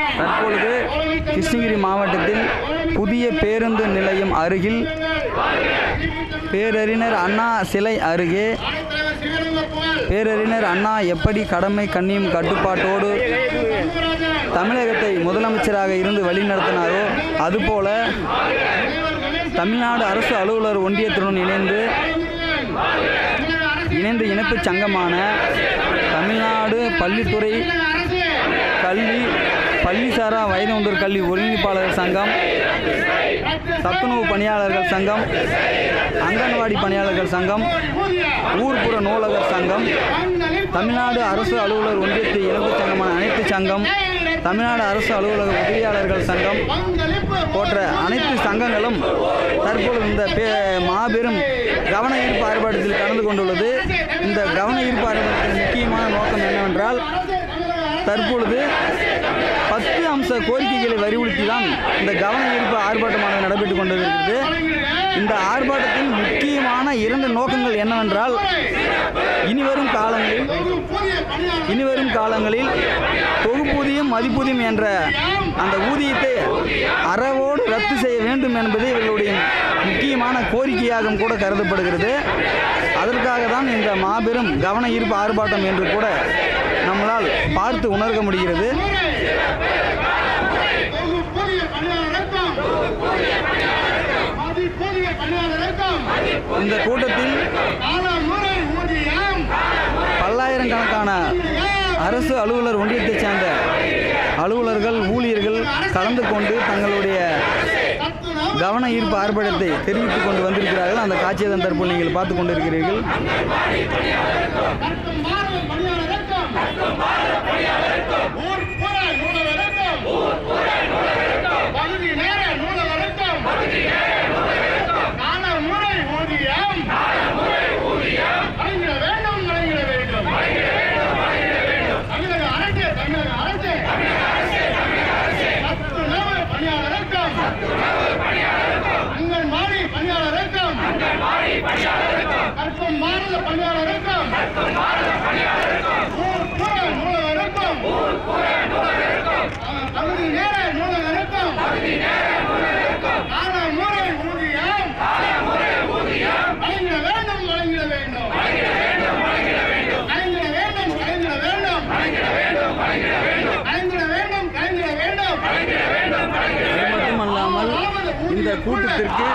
தற்பொழுது கிருஷ்ணகிரி மாவட்டத்தில் புதிய பேருந்து நிலையம் அருகில் பேரறிஞர் அண்ணா சிலை அருகே பேரறிஞர் அண்ணா எப்படி கடமை கண்ணியம் கட்டுப்பாட்டோடு தமிழகத்தை முதலமைச்சராக இருந்து வழிநடத்தினாரோ அதுபோல தமிழ்நாடு அரசு அலுவலர் ஒன்றியத்துடன் இணைந்து இணைப்பு சங்கமான தமிழ்நாடு பள்ளித்துறை பள்ளிசாரா வயதுமுதிர் கல்வி ஒருங்கிணைப்பாளர் சங்கம், சத்துணவு பணியாளர்கள் சங்கம், அங்கன்வாடி பணியாளர்கள் சங்கம், ஊர்ப்புற நூலகர் சங்கம், தமிழ்நாடு அரசு அலுவலர் ஒன்றியத்தை இணைப்பு சங்கமான அனைத்து சங்கம், தமிழ்நாடு அரசு அலுவலக உதவியாளர்கள் சங்கம் போன்ற அனைத்து சங்கங்களும் தற்பொழுது இந்த மாபெரும் கவன ஈர்ப்பு ஆர்ப்பாட்டத்தில் கலந்து கொண்டுள்ளது. இந்த கவன ஈர்ப்பு ஆர்ப்பாட்டத்தின் முக்கியமான நோக்கம் என்னவென்றால், தற்பொழுது 10 அம்ச கோரிக்கைகளை வலியுறுத்தி தான் இந்த கவன ஈர்ப்பு ஆர்ப்பாட்டமானது நடைபெற்றுக் கொண்டிருக்கிறது. இந்த ஆர்ப்பாட்டத்தின் முக்கியமான 2 நோக்கங்கள் என்னவென்றால், இனிவரும் காலங்களில் தொகுப்பூதியம் மதிப்பூதியம் என்ற அந்த ஊதியத்தை அறவோடு ரத்து செய்ய வேண்டும் என்பது இவர்களுடைய முக்கியமான கோரிக்கையாகவும் கூட கருதப்படுகிறது. அதற்காக தான் இந்த மாபெரும் கவன ஈர்ப்பு ஆர்ப்பாட்டம் என்று கூட நம்மளால் பார்த்து உணர்க முடிகிறது. இந்த கூட்டத்தில் பல்லாயிரக்கணக்கான அரசு அலுவலர் ஒன்றியத்தைச் சேர்ந்த அலுவலர்கள், ஊழியர்கள் கலந்து கொண்டு தங்களுடைய கவன ஈர்ப்பு ஆர்ப்பாட்டத்தை தெரிவித்துக் கொண்டு வந்திருக்கிறார்கள். அந்த காட்சியை தான் தற்போது நீங்கள் பார்த்து கொண்டிருக்கிறீர்கள். மட்டுமல்லாமல் இந்த கூட்டத்திற்கு